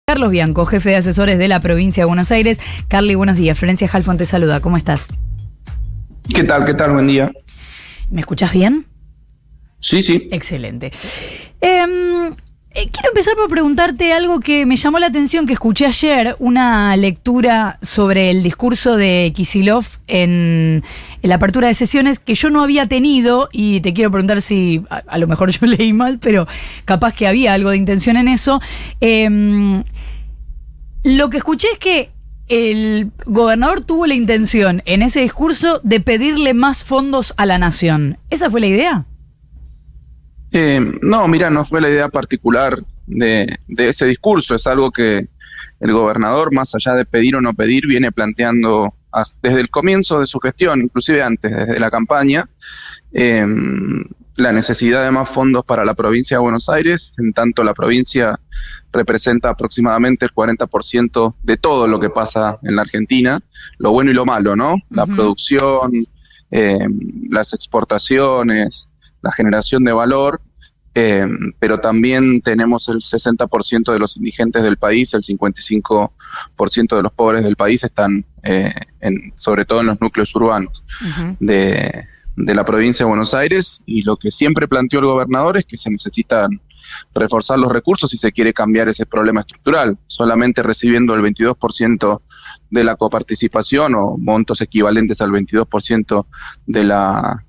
Carlos Bianco, jefe de asesores de la provincia de Buenos Aires. Carly, buenos días. Florencia Halfon te saluda. ¿Cómo estás? ¿Qué tal? ¿Qué tal? Buen día. ¿Me escuchás bien? Sí. Excelente. Quiero empezar por preguntarte algo que me llamó la atención, que escuché ayer, una lectura sobre el discurso de Kicillof en la apertura de sesiones que yo no había tenido, y te quiero preguntar si a lo mejor yo leí mal, pero capaz que había algo de intención en eso. Lo que escuché es que el gobernador tuvo la intención en ese discurso de pedirle más fondos a la nación. ¿Esa fue la idea? No, mira, no fue la idea particular de ese discurso. Es algo que el gobernador, más allá de pedir o no pedir, viene planteando desde el comienzo de su gestión, inclusive antes, desde la campaña, la necesidad de más fondos para la provincia de Buenos Aires. En tanto, la provincia representa aproximadamente el 40% de todo lo que pasa en la Argentina, lo bueno y lo malo, ¿no? La producción, las exportaciones, la generación de valor, pero también tenemos el 60% de los indigentes del país, el 55% de los pobres del país están sobre todo en los núcleos urbanos de la provincia de Buenos Aires, y lo que siempre planteó el gobernador es que se necesitan reforzar los recursos si se quiere cambiar ese problema estructural. Solamente recibiendo el 22% de la coparticipación o montos equivalentes al 22% de la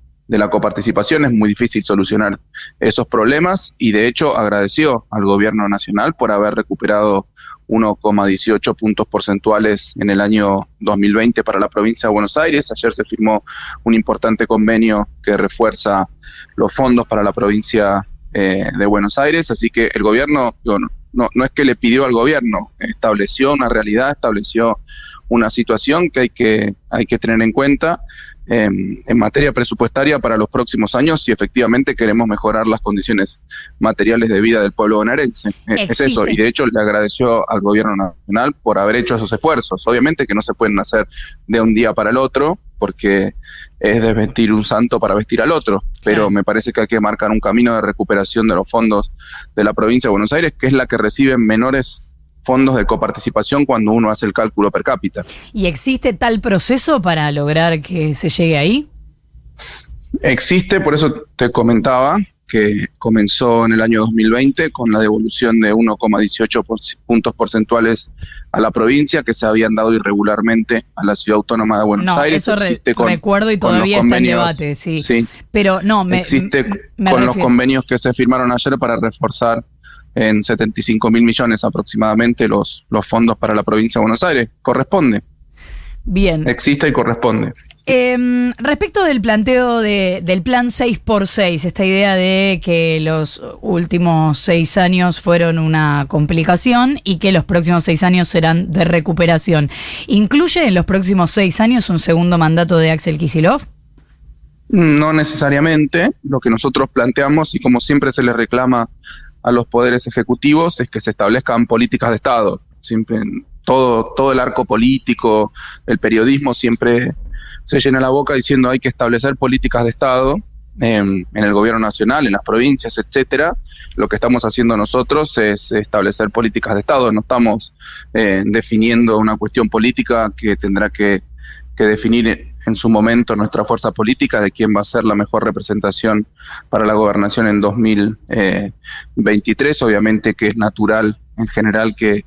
coparticipación es muy difícil solucionar esos problemas, y de hecho agradeció al gobierno nacional por haber recuperado 1,18 puntos porcentuales en el año 2020 para la provincia de Buenos Aires. Ayer se firmó un importante convenio que refuerza los fondos para la provincia de Buenos Aires, así que el gobierno no es que le pidió al gobierno, estableció una realidad, estableció una situación que hay que tener en cuenta en materia presupuestaria para los próximos años, si efectivamente queremos mejorar las condiciones materiales de vida del pueblo bonaerense. Es eso, y de hecho le agradeció al gobierno nacional por haber hecho esos esfuerzos. Obviamente que no se pueden hacer de un día para el otro, porque es desvestir un santo para vestir al otro, pero me parece que hay que marcar un camino de recuperación de los fondos de la provincia de Buenos Aires, que es la que recibe menores fondos de coparticipación cuando uno hace el cálculo per cápita. ¿Y existe tal proceso para lograr que se llegue ahí? Existe, por eso te comentaba que comenzó en el año 2020 con la devolución de 1,18 puntos porcentuales a la provincia, que se habían dado irregularmente a la Ciudad Autónoma de Buenos Aires. Eso recuerdo, y todavía está en debate, sí. Pero no, existe con los convenios que se firmaron ayer para reforzar en 75.000 millones aproximadamente los fondos para la provincia de Buenos Aires. Corresponde. Bien. Existe y corresponde. Respecto del planteo del plan 6x6, esta idea de que los últimos 6 años fueron una complicación y que los próximos 6 años serán de recuperación, ¿incluye en los próximos 6 años un segundo mandato de Axel Kicillof? No necesariamente. Lo que nosotros planteamos, y como siempre se le reclama a los poderes ejecutivos, es que se establezcan políticas de Estado. Siempre todo el arco político, el periodismo siempre se llena la boca diciendo hay que establecer políticas de Estado en el gobierno nacional, en las provincias, etcétera. Lo que estamos haciendo nosotros es establecer políticas de Estado. No estamos definiendo una cuestión política que tendrá que definir en su momento nuestra fuerza política de quién va a ser la mejor representación para la gobernación en 2023. Obviamente que es natural en general que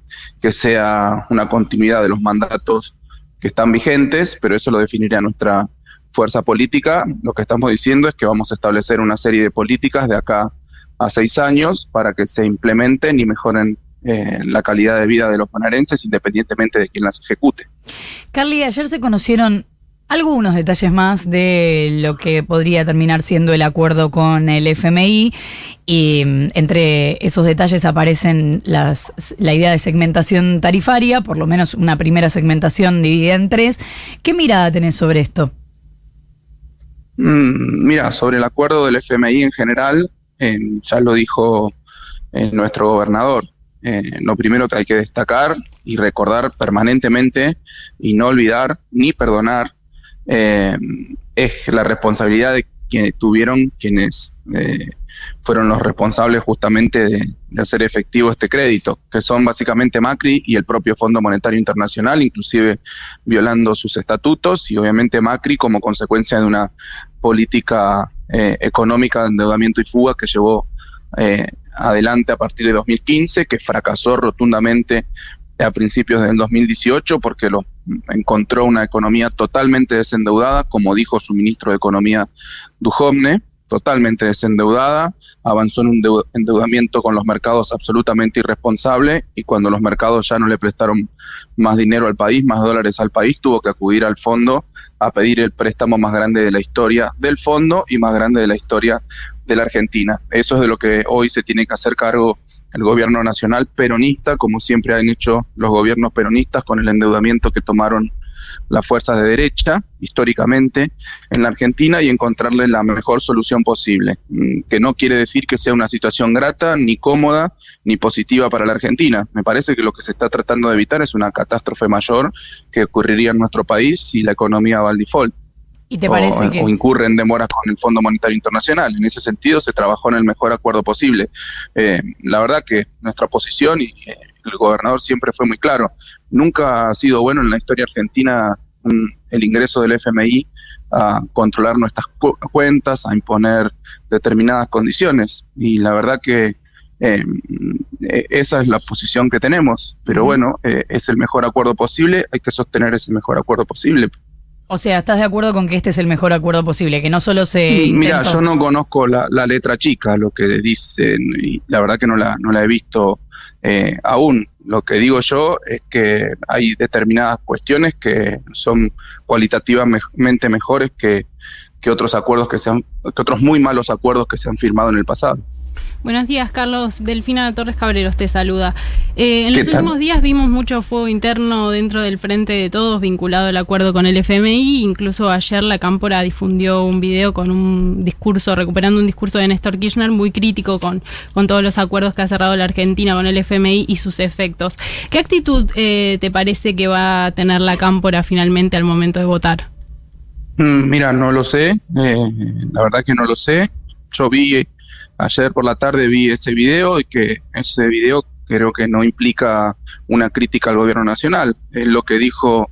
sea una continuidad de los mandatos que están vigentes, pero eso lo definirá nuestra fuerza política. Lo que estamos diciendo es que vamos a establecer una serie de políticas de acá a 6 años para que se implementen y mejoren la calidad de vida de los bonaerenses, independientemente de quién las ejecute. Carly, ayer se conocieron algunos detalles más de lo que podría terminar siendo el acuerdo con el FMI, y entre esos detalles aparecen la idea de segmentación tarifaria, por lo menos una primera segmentación dividida en 3. ¿Qué mirada tenés sobre esto? Mira, sobre el acuerdo del FMI en general, ya lo dijo nuestro gobernador. Lo primero que hay que destacar y recordar permanentemente, y no olvidar ni perdonar, es la responsabilidad de quienes fueron los responsables justamente de hacer efectivo este crédito, que son básicamente Macri y el propio Fondo Monetario Internacional, inclusive violando sus estatutos, y obviamente Macri como consecuencia de una política económica de endeudamiento y fuga que llevó adelante a partir de 2015, que fracasó rotundamente a principios del 2018 porque encontró una economía totalmente desendeudada, como dijo su ministro de Economía Duhovne, totalmente desendeudada, avanzó en un endeudamiento con los mercados absolutamente irresponsable, y cuando los mercados ya no le prestaron más dinero al país, más dólares al país, tuvo que acudir al fondo a pedir el préstamo más grande de la historia del fondo y más grande de la historia de la Argentina. Eso es de lo que hoy se tiene que hacer cargo el gobierno nacional peronista, como siempre han hecho los gobiernos peronistas con el endeudamiento que tomaron las fuerzas de derecha históricamente en la Argentina, y encontrarle la mejor solución posible, que no quiere decir que sea una situación grata, ni cómoda, ni positiva para la Argentina. Me parece que lo que se está tratando de evitar es una catástrofe mayor que ocurriría en nuestro país si la economía va al default. ¿Y te parece o incurre en demoras con el Fondo Monetario Internacional? En ese sentido se trabajó en el mejor acuerdo posible. La verdad que nuestra posición, y el gobernador siempre fue muy claro, nunca ha sido bueno en la historia argentina el ingreso del FMI a controlar nuestras cuentas, a imponer determinadas condiciones, y la verdad que esa es la posición que tenemos, pero bueno, es el mejor acuerdo posible, hay que sostener ese mejor acuerdo posible. O sea, ¿estás de acuerdo con que este es el mejor acuerdo posible? Que no solo se Mira, yo no conozco la letra chica, lo que dicen, y la verdad que no la he visto aún. Lo que digo yo es que hay determinadas cuestiones que son cualitativamente mejores que otros acuerdos que otros muy malos acuerdos que se han firmado en el pasado. Buenos días, Carlos. Delfina Torres Cabreros te saluda. En los últimos días vimos mucho fuego interno dentro del Frente de Todos vinculado al acuerdo con el FMI. Incluso ayer la Cámpora difundió un video con un discurso, recuperando un discurso de Néstor Kirchner muy crítico con todos los acuerdos que ha cerrado la Argentina con el FMI y sus efectos. ¿Qué actitud te parece que va a tener la Cámpora finalmente al momento de votar? Mira, no lo sé. La verdad que no lo sé. Yo ayer por la tarde vi ese video, y que ese video creo que no implica una crítica al gobierno nacional. Es lo que dijo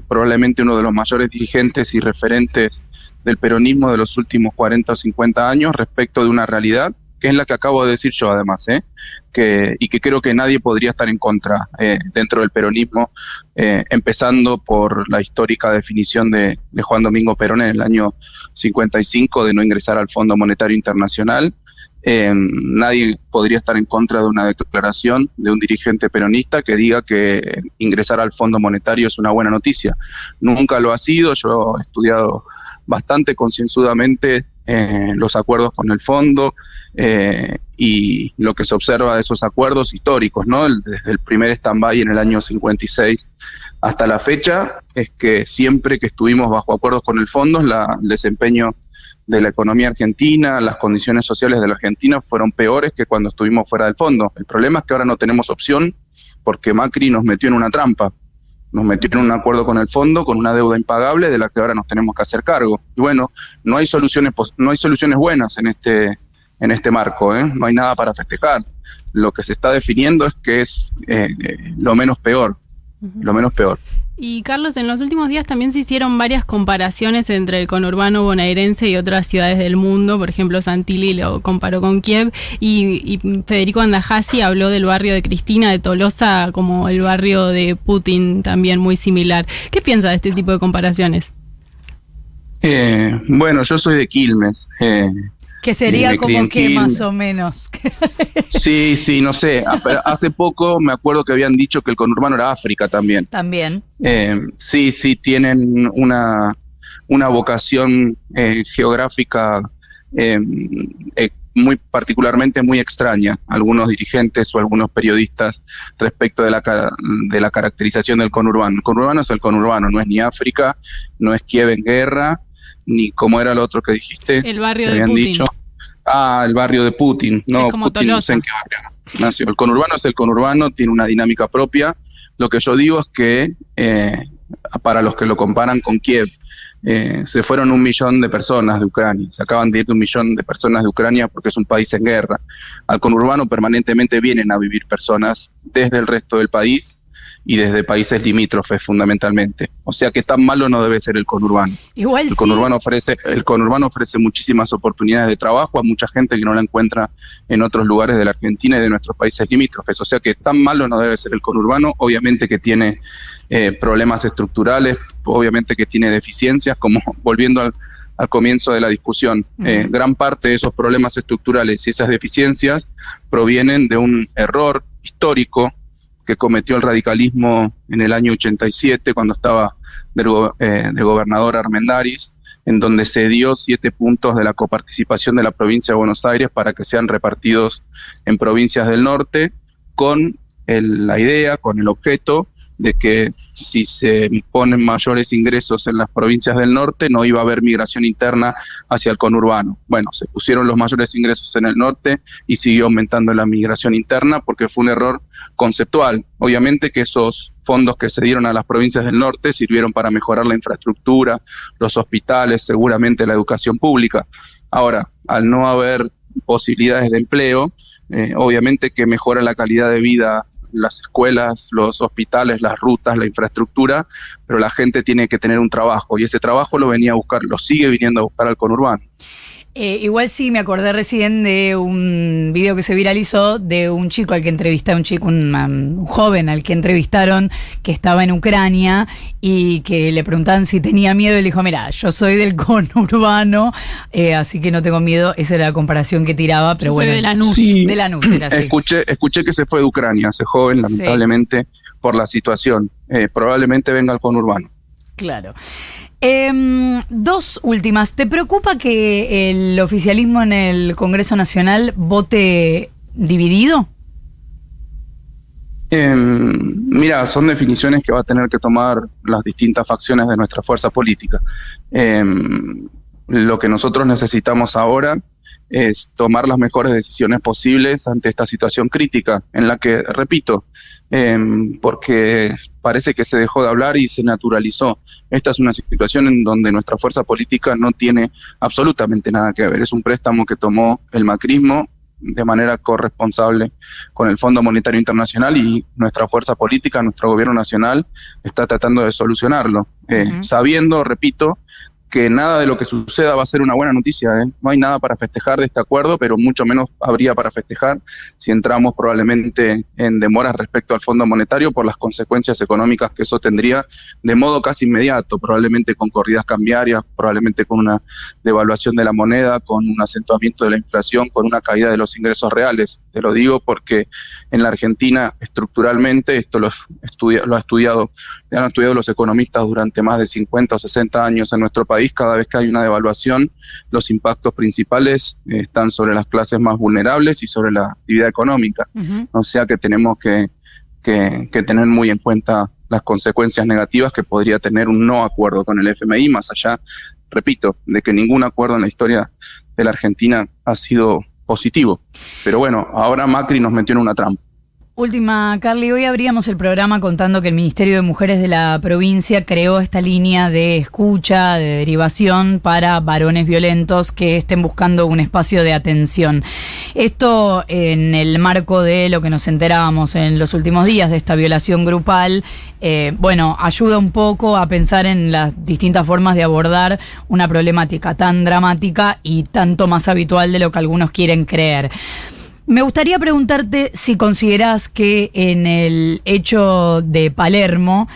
probablemente uno de los mayores dirigentes y referentes del peronismo de los últimos 40 o 50 años respecto de una realidad, que es la que acabo de decir yo además, y que creo que nadie podría estar en contra dentro del peronismo, empezando por la histórica definición de Juan Domingo Perón en el año 55 de no ingresar al Fondo Monetario Internacional. Nadie podría estar en contra de una declaración de un dirigente peronista que diga que ingresar al Fondo Monetario es una buena noticia. Nunca lo ha sido. Yo he estudiado bastante concienzudamente los acuerdos con el fondo y lo que se observa de esos acuerdos históricos, ¿no? Desde el primer stand-by en el año 56 hasta la fecha, es que siempre que estuvimos bajo acuerdos con el fondo, el desempeño de la economía argentina, las condiciones sociales de la Argentina fueron peores que cuando estuvimos fuera del fondo. El problema es que ahora no tenemos opción porque Macri nos metió en una trampa. Nos metió en un acuerdo con el fondo, con una deuda impagable de la que ahora nos tenemos que hacer cargo. Y bueno, no hay soluciones buenas en este marco, no hay nada para festejar. Lo que se está definiendo es que es lo menos peor, lo menos peor. Y Carlos, en los últimos días también se hicieron varias comparaciones entre el conurbano bonaerense y otras ciudades del mundo. Por ejemplo, Santilli lo comparó con Kiev y Federico Andajasi habló del barrio de Cristina, de Tolosa, como el barrio de Putin, también muy similar. ¿Qué piensa de este tipo de comparaciones? Bueno, yo soy de Quilmes. Que sería como que más o menos. Sí, no sé. Hace poco me acuerdo que habían dicho que el conurbano era África también. También. Sí, tienen una vocación geográfica muy particularmente muy extraña, algunos dirigentes o algunos periodistas respecto de la caracterización del conurbano. El conurbano es el conurbano, no es ni África, no es Kiev en guerra, ni como era el otro que dijiste. El barrio de Putin. Dicho. El barrio de Putin. No, es como Putin Tolosa. No sé en qué barrio nació. El conurbano es el conurbano, tiene una dinámica propia. Lo que yo digo es que para los que lo comparan con Kiev, se fueron 1 millón de personas de Ucrania, se acaban de ir de 1 millón de personas de Ucrania porque es un país en guerra. Al conurbano permanentemente vienen a vivir personas desde el resto del país y desde países limítrofes fundamentalmente. O sea que tan malo no debe ser el conurbano. Igual el conurbano ofrece muchísimas oportunidades de trabajo a mucha gente que no la encuentra en otros lugares de la Argentina y de nuestros países limítrofes. O sea que tan malo no debe ser el conurbano. Obviamente que tiene problemas estructurales, obviamente que tiene deficiencias, como volviendo al comienzo de la discusión. Gran parte de esos problemas estructurales y esas deficiencias provienen de un error histórico que cometió el radicalismo en el año 87, cuando estaba de gobernador Armendáriz, en donde se dio 7 puntos de la coparticipación de la provincia de Buenos Aires para que sean repartidos en provincias del norte, con la idea, con el objeto de que si se ponen mayores ingresos en las provincias del norte, no iba a haber migración interna hacia el conurbano. Bueno, se pusieron los mayores ingresos en el norte y siguió aumentando la migración interna porque fue un error conceptual. Obviamente que esos fondos que se dieron a las provincias del norte sirvieron para mejorar la infraestructura, los hospitales, seguramente la educación pública. Ahora, al no haber posibilidades de empleo, obviamente que mejora la calidad de vida las escuelas, los hospitales, las rutas, la infraestructura, pero la gente tiene que tener un trabajo y ese trabajo lo sigue viniendo a buscar al conurbano. Igual sí, me acordé recién de un video que se viralizó de un chico al que entrevistaron, un joven al que entrevistaron que estaba en Ucrania y que le preguntaban si tenía miedo y le dijo, mira, yo soy del conurbano, así que no tengo miedo. Esa era la comparación que tiraba, pero bueno. De Lanús. Sí, de Lanús era así. Escuché que se fue de Ucrania, ese joven, lamentablemente, por la situación. Probablemente venga al conurbano. Claro. 2 últimas. ¿Te preocupa que el oficialismo en el Congreso Nacional vote dividido? Mira, son definiciones que va a tener que tomar las distintas facciones de nuestra fuerza política. Lo que nosotros necesitamos ahora es tomar las mejores decisiones posibles ante esta situación crítica, en la que, repito, porque parece que se dejó de hablar y se naturalizó. Esta es una situación en donde nuestra fuerza política no tiene absolutamente nada que ver. Es un préstamo que tomó el macrismo de manera corresponsable con el Fondo Monetario Internacional y nuestra fuerza política, nuestro gobierno nacional, está tratando de solucionarlo, sabiendo, repito, que nada de lo que suceda va a ser una buena noticia. No hay nada para festejar de este acuerdo, pero mucho menos habría para festejar si entramos probablemente en demoras respecto al Fondo Monetario por las consecuencias económicas que eso tendría de modo casi inmediato, probablemente con corridas cambiarias, probablemente con una devaluación de la moneda, con un acentuamiento de la inflación, con una caída de los ingresos reales. Te lo digo porque en la Argentina estructuralmente, esto lo han estudiado los economistas durante más de 50 o 60 años en nuestro país. Cada vez que hay una devaluación, los impactos principales están sobre las clases más vulnerables y sobre la actividad económica. O sea que tenemos que tener muy en cuenta las consecuencias negativas que podría tener un no acuerdo con el FMI, más allá, repito, de que ningún acuerdo en la historia de la Argentina ha sido positivo. Pero bueno, ahora Macri nos metió en una trampa. Última, Carly, hoy abríamos el programa contando que el Ministerio de Mujeres de la provincia creó esta línea de escucha, de derivación para varones violentos que estén buscando un espacio de atención. Esto en el marco de lo que nos enterábamos en los últimos días de esta violación grupal, ayuda un poco a pensar en las distintas formas de abordar una problemática tan dramática y tanto más habitual de lo que algunos quieren creer. Me gustaría preguntarte si considerás que en el hecho de Palermo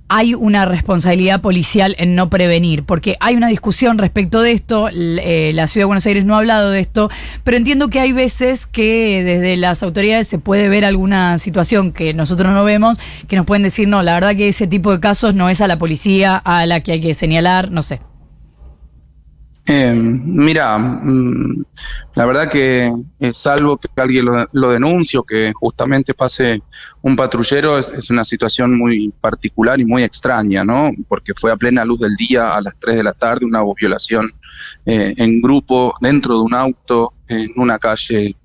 hay una responsabilidad policial en no prevenir, porque hay una discusión respecto de esto, la Ciudad de Buenos Aires no ha hablado de esto, pero entiendo que hay veces que desde las autoridades se puede ver alguna situación que nosotros no vemos, que nos pueden decir, no, la verdad que ese tipo de casos no es a la policía a la que hay que señalar, no sé. Mira, la verdad que salvo que alguien lo denuncie o que justamente pase un patrullero, es una situación muy particular y muy extraña, ¿no? Porque fue a plena luz del día, a las 3 de la tarde, una violación en grupo, dentro de un auto, en una calle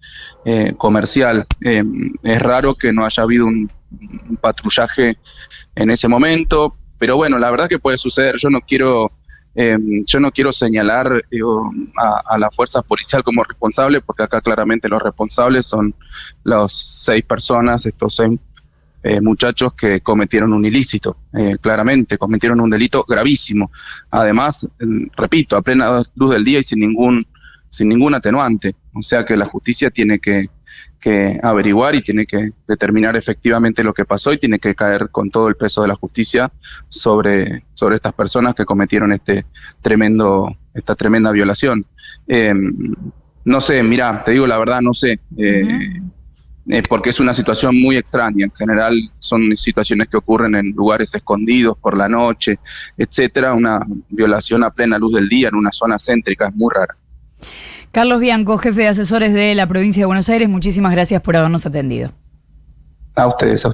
comercial. Es raro que no haya habido un patrullaje en ese momento, pero bueno, la verdad que puede suceder. Yo no quiero Yo no quiero señalar a la fuerza policial como responsable, porque acá claramente los responsables son las 6 personas, estos 6 muchachos que cometieron un ilícito, claramente cometieron un delito gravísimo. Además, repito, a plena luz del día y sin ningún atenuante. O sea que la justicia tiene que averiguar y tiene que determinar efectivamente lo que pasó y tiene que caer con todo el peso de la justicia sobre estas personas que cometieron esta tremenda violación. No sé, mirá, te digo la verdad, no sé, porque es una situación muy extraña. En general son situaciones que ocurren en lugares escondidos por la noche, etcétera. Una violación a plena luz del día en una zona céntrica es muy rara. Carlos Bianco, jefe de asesores de la provincia de Buenos Aires, muchísimas gracias por habernos atendido. A ustedes.